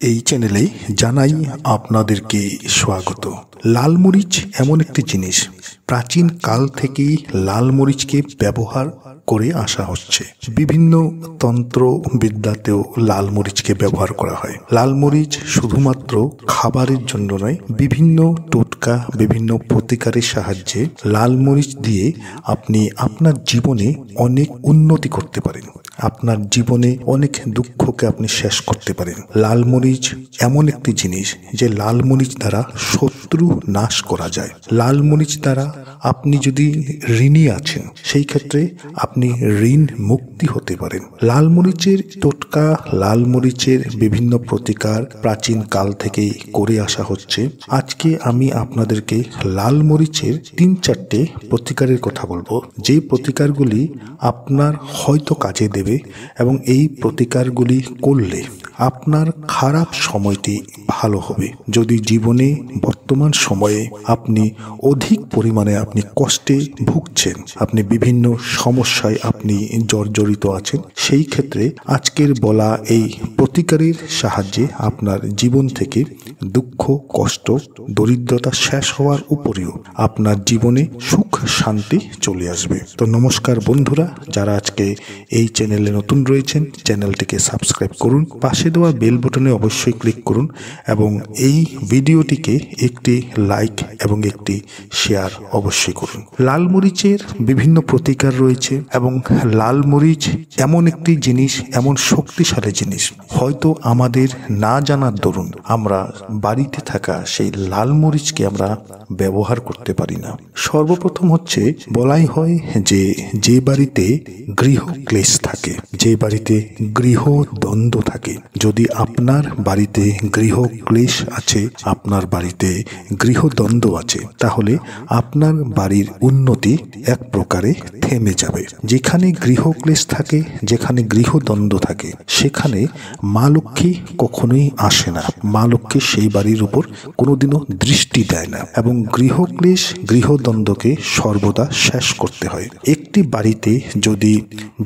এই চ্যানেলে জানাই আপনাদেরকে স্বাগত। লাল মরিচ এমন একটি জিনিস, প্রাচীন কাল থেকেই লাল মরিচকে ব্যবহার করে আসা হচ্ছে। বিভিন্ন তন্ত্র বিদ্যাতেও লাল মরিচকে ব্যবহার করা হয়। লাল মরিচ শুধুমাত্র খাবারের জন্য নয়, বিভিন্ন টোটকা, বিভিন্ন প্রতিকারের সাহায্যে লাল মরিচ দিয়ে আপনি আপনার জীবনে অনেক উন্নতি করতে পারেন। আপনার জীবনে অনেক দুঃখকে আপনি শেষ করতে পারেন। লাল মরিচ এমন একটি জিনিস যে লাল মরিচ দ্বারা শত্রু নাশ করা যায়। লাল মরিচ দ্বারা আপনি যদি ঋণী আছেন, সেই ক্ষেত্রে আপনি ঋণ মুক্তি হতে পারেন। লাল মরিচের টোটকা, লাল মরিচের বিভিন্ন প্রতিকার প্রাচীন কাল থেকেই করে আসা হচ্ছে। আজকে আমি আপনাদেরকে লাল মরিচের 3-4টে প্রতিকারের কথা বলবো, যে প্রতিকারগুলি আপনার হয়তো কাজে দেবে এবং এই প্রতিকারগুলি করলে আপনার খারাপ সময়টি ভালো হবে। যদি জীবনে বর্তমান সময়ে আপনি অধিক পরিমাণে আপনি কষ্টে ভুগছেন, আপনি বিভিন্ন সমস্যায় আপনি জর্জরিত আছেন, সেই ক্ষেত্রে আজকের বলা এই প্রতিকারের সাহায্যে আপনার জীবন থেকে দুঃখ, কষ্ট, দরিদ্রতা শেষ হওয়ার উপরেও আপনার জীবনে সুখ শান্তি চলে আসবে। তো নমস্কার বন্ধুরা, যারা আজকে এই চ্যানেলে নতুন রয়েছেন, চ্যানেলটিকে সাবস্ক্রাইব করুন, পাশে দেওয়া বেল বাটনে অবশ্যই ক্লিক করুন এবং এই ভিডিওটিকে একটি লাইক এবং একটি শেয়ার অবশ্যই করুন। লাল মরিচের বিভিন্ন প্রতিকার রয়েছে এবং লাল মরিচ এমন একটি জিনিস, এমন শক্তিশালী জিনিস, হয়তো আমাদের না জানার দরুন আমরা বাড়িতে থাকা সেই লাল মরিচকে আমরা ব্যবহার করতে পারি না। সর্বপ্রথম হচ্ছে, বলাই হয় যে বাড়িতে গৃহ ক্লেশ থাকে, যে বাড়িতে গৃহ দ্বন্দ্ব থাকে, যদি আপনার বাড়িতে গৃহ ক্লেশ আছে, আপনার বাড়িতে গৃহদ্বন্দ্ব আছে, তাহলে আপনার বাড়ির উন্নতি এক প্রকারে থেমে যাবে। যেখানে গৃহ ক্লেশ থাকে, যেখানে গৃহদ্বন্দ্ব থাকে, সেখানে মা লক্ষ্মী কখনোই আসে না। মা লক্ষ্মী সেই বাড়ির উপর কোনোদিনও দৃষ্টি দেয় না এবং গৃহ ক্লেশ, গৃহদ্বন্দ্বকে সর্বদা শেষ করতে হয়। একটি বাড়িতে যদি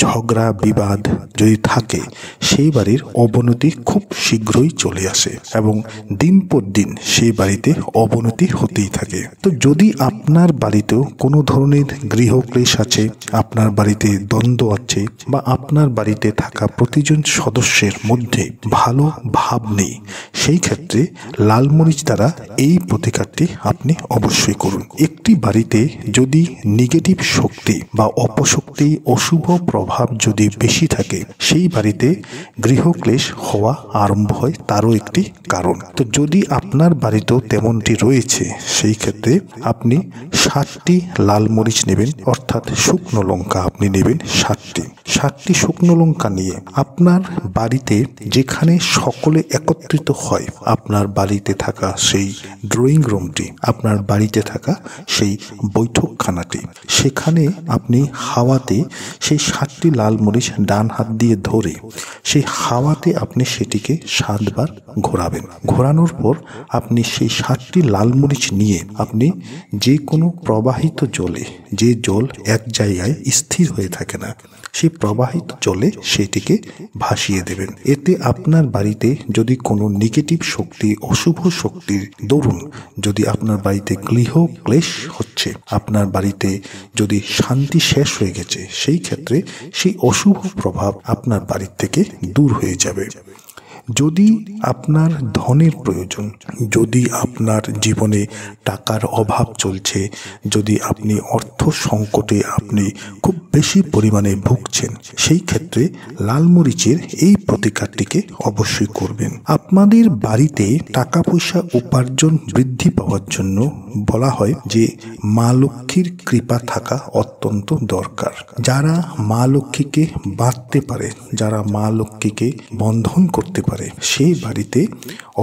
ঝগড়া বিবাদ যদি থাকে, সেই বাড়ির অবনতি খুব শীঘ্রই চলে আসে এবং দিন পর দিন সেই বাড়িতে অবনতি হতেই থাকে। তো যদি আপনার বাড়িতেও কোনো ধরনের গৃহ ক্লেশ আছে, আপনার বাড়িতে দ্বন্দ্ব আছে, বা আপনার বাড়িতে থাকা প্রতিজন সদস্যের মধ্যে ভালো ভাব নেই, সেই ক্ষেত্রে লাল মরিচ দ্বারা এই প্রতিকারটি আপনি অবশ্যই করুন। একটি বাড়িতে যদি নেগেটিভ শক্তি বা অপশক্তি, অশুভ প্রভাব যদি বেশি থাকে, সেই বাড়িতে গৃহক্লেশ হওয়া আরম্ভ হয়, তারও একটি কারণ। তো যদি আপনার বাড়িতেও তেমনটি রয়েছে, সেই ক্ষেত্রে আপনি 7টি লাল মরিচ নেবেন, অর্থাৎ শুকনো লঙ্কা আপনি নেবেন 7টি শুকনো লঙ্কা নিয়ে আপনার বাড়িতে যেখানে সকলে একত্রিত হয়, আপনার বাড়িতে থাকা সেই ড্রয়িং রুমটি, আপনার বাড়িতে থাকা সেই বৈঠকখানাটি, সেখানে আপনি হাওয়াতে সেই 7টি লাল মরিচ ডান হাত দিয়ে ধরে সেই হাওয়াতে আপনি সেটিকে 7 বার ঘোরাবেন। ঘোরানোর পর আপনি সেই 7টি লাল মরিচ নিয়ে আপনি যে কোনো প্রবাহিত জলে, যে জল এক জায়গায় স্থির হয়ে থাকে না, সেই প্রবাহিত জলে সেটিকে ভাসিয়ে দেবেন। এতে আপনার বাড়িতে যদি কোনো নেগেটিভ শক্তি, অশুভ শক্তির দরুন যদি আপনার বাড়িতে গৃহ ক্লেশ হচ্ছে, আপনার বাড়িতে যদি শান্তি শেষ হয়ে গেছে, সেই ক্ষেত্রে সেই অশুভ প্রভাব আপনার বাড়ির থেকে দূর হয়ে যাবে। যদি আপনার ধনের প্রয়োজন, যদি আপনার জীবনে টাকার অভাব চলছে, যদি আপনি অর্থ সংকটে আপনি খুব বেশি পরিমাণে ভুগছেন, সেই ক্ষেত্রে লাল মরিচের এই প্রতিকারটিকে অবশ্যই করবেন। আপনাদের বাড়িতে টাকা পয়সা উপার্জন বৃদ্ধি পাওয়ার জন্য বলা হয় যে মা লক্ষ্মীর কৃপা থাকা অত্যন্ত দরকার। যারা মা লক্ষ্মীকে বাঁধতে পারে, যারা মা লক্ষ্মীকে বন্ধন করতে পারে, সেই বাড়িতে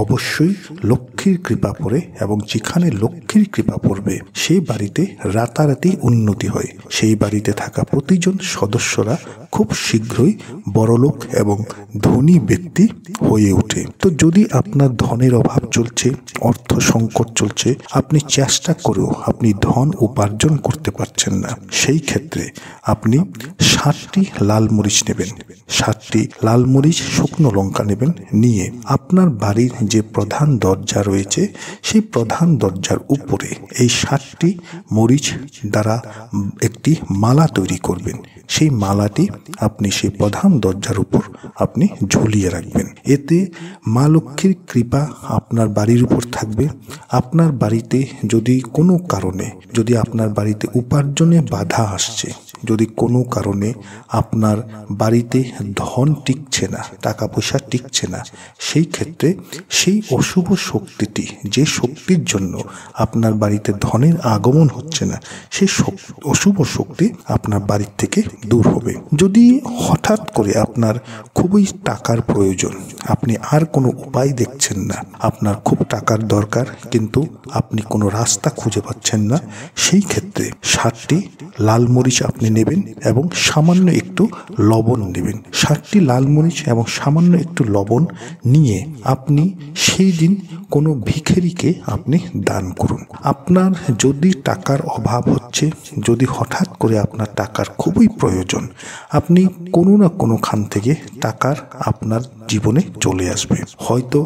অবশ্যই লক্ষ্মীর কৃপা পড়ে এবং যেখানে লক্ষ্মীর কৃপা পড়বে, সেই বাড়িতে রাতারাতি উন্নতি হয়। সেই বাড়িতে থাকা প্রতিজন সদস্যরা খুব শীঘ্রই বড়লোক এবং ধনী ব্যক্তি হয়ে ওঠে। তো যদি আপনার ধনের অভাব চলছে, অর্থ সংকট চলছে, আপনি চেষ্টা করেও আপনি ধন উপার্জন করতে পারছেন না, সেই ক্ষেত্রে আপনি 7টি লাল মরিচ নেবেন। 7টি লাল মরিচ, শুকনো লঙ্কা নেবেন, নিয়ে আপনার বাড়ির যে প্রধান দরজা রয়েছে সেই প্রধান দরজার উপরে এই 7টি মরিচ দ্বারা একটি মালা তৈরি করবেন। সেই মালাটি আপনি সেই প্রধান দরজার উপর আপনি ঝুলিয়ে রাখবেন। এতে মা লক্ষ্মীর কৃপা আপনার বাড়ির উপর থাকবে। আপনার বাড়িতে যদি কোনো কারণে যদি আপনার বাড়িতে উপার্জনে বাধা আসছে, যদি কোনো কারণে আপনার বাড়িতে ধন টিকছে না, টাকা পয়সা টিকছে না, সেই ক্ষেত্রে সেই অশুভ শক্তিটি, যে শক্তির জন্য আপনার বাড়িতে ধনের আগমন হচ্ছে না, সেই অশুভ শক্তি আপনার বাড়ির থেকে দূর হবে। যদি হঠাৎ করে আপনার খুবই টাকার প্রয়োজন, আপনি আর কোনো উপায় দেখছেন না, আপনার খুব টাকার দরকার কিন্তু আপনি কোনো রাস্তা খুঁজে পাচ্ছেন না, সেই ক্ষেত্রে 7টি লাল মরিচ আপনি নেবেন এবং সামান্য একটু লবণ নেবেন। 7টি লাল মরিচ এবং সামান্য একটু লবণ নিয়ে আপনি সেই দিন কোনো ভিখারিকে আপনি দান করুন। আপনার যদি টাকার অভাব হচ্ছে, যদি হঠাৎ করে আপনার টাকার খুবই প্রয়োজন, আপনি কোনো না কোনোখান থেকে টাকার আপনার জীবনে চলে আসবে। হয়তো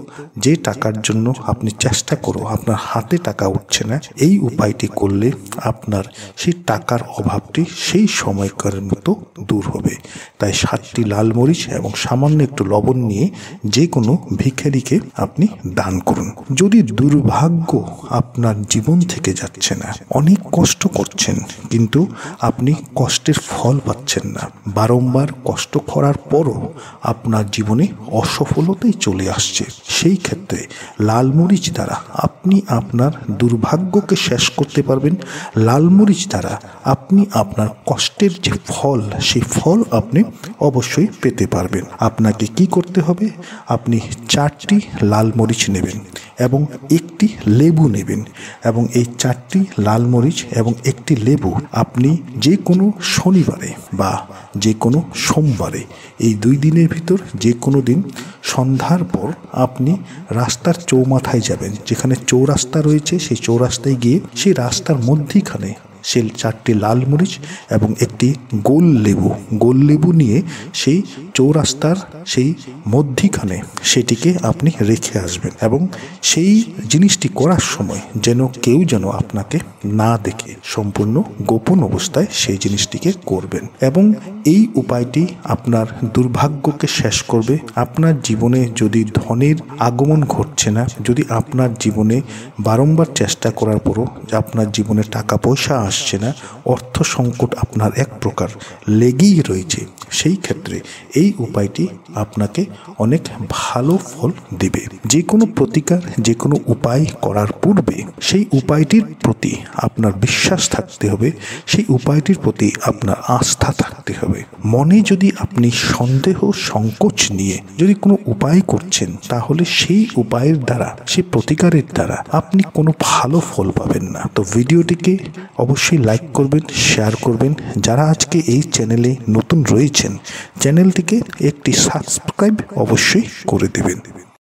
যে টাকার জন্য আপনি চেষ্টা করো আপনার হাতে টাকা উঠছে না, এই উপায়টি করলে আপনার সেই টাকার অভাবটি সেই সময়কার মতো দূর হবে। তাই 7টি লাল মরিচ এবং সামান্য একটু লবণ নিয়ে যে কোনো ভিখারিকে আপনি দান করুন। যদি দুর্ভাগ্য আপনার জীবন থেকে যাচ্ছে না, অনেক কষ্ট করছেন কিন্তু আপনি কষ্টের ফল পাচ্ছেন না, বারংবার কষ্ট করার পরও আপনার জীবনে অসফলতাই চলে আসছে, সেই ক্ষেত্রে লাল মরিচ দ্বারা আপনি আপনার দুর্ভাগ্যকে শেষ করতে পারবেন। লাল মরিচ দ্বারা আপনি আপনার কষ্টের যে ফল, সেই ফল আপনি অবশ্যই পেতে পারবেন। আপনাকে কি করতে হবে? আপনি 4টি লাল মরিচ নেবেন এবং একটি লেবু নেবেন, এবং এই 4টি লাল মরিচ এবং একটি লেবু আপনি যে কোনো শনিবারে বা যে কোনো সোমবারে, এই 2 দিনের ভিতর যে কোনো দিন সন্ধ্যার পর আপনি রাস্তার চৌমাথায় যাবেন, যেখানে চৌরাস্তা রয়েছে, সেই চৌরাস্তায় গিয়ে সেই রাস্তার মধ্যিখানে সেই 4টি লাল মরিচ এবং একটি গোল লেবু নিয়ে সেই চৌরাস্তার সেই মধ্যিখানে সেটিকে আপনি রেখে আসবেন, এবং সেই জিনিসটি করার সময় যেন কেউ যেন আপনাকে না দেখে সম্পূর্ণ গোপন অবস্থায় সেই জিনিসটিকে করবেন। এবং এই উপায়টি আপনার দুর্ভাগ্যকে শেষ করবে। আপনার জীবনে যদি ধনের আগমন ঘটছে না, যদি আপনার জীবনে বারংবার চেষ্টা করার পরও আপনার জীবনে টাকা পয়সা আসছে না, অর্থ সংকট আপনার এক প্রকার লেগেই রয়েছে, সেই ক্ষেত্রে এই উপায়টি আপনাকে অনেক ভালো ফল দেবে। যে কোনো প্রতিকার, যে কোনো উপায় করার পূর্বে সেই উপায়টির প্রতি আপনার বিশ্বাস থাকতে হবে, সেই উপায়টির প্রতি আপনার আস্থা থাকতে হবে। মনে যদি আপনি সন্দেহ সংকোচ নিয়ে যদি কোনো উপায় করছেন, তাহলে সেই উপায়ের দ্বারা, সেই প্রতিকারের দ্বারা আপনি কোনো ভালো ফল পাবেন না। তো ভিডিওটিকে অবশ্যই লাইক করবেন, শেয়ার করবেন। যারা আজকে এই চ্যানেলে নতুন রয়েছেন, চ্যানেলটিকে একটি সাবস্ক্রাইব অবশ্যই করে দেবেন।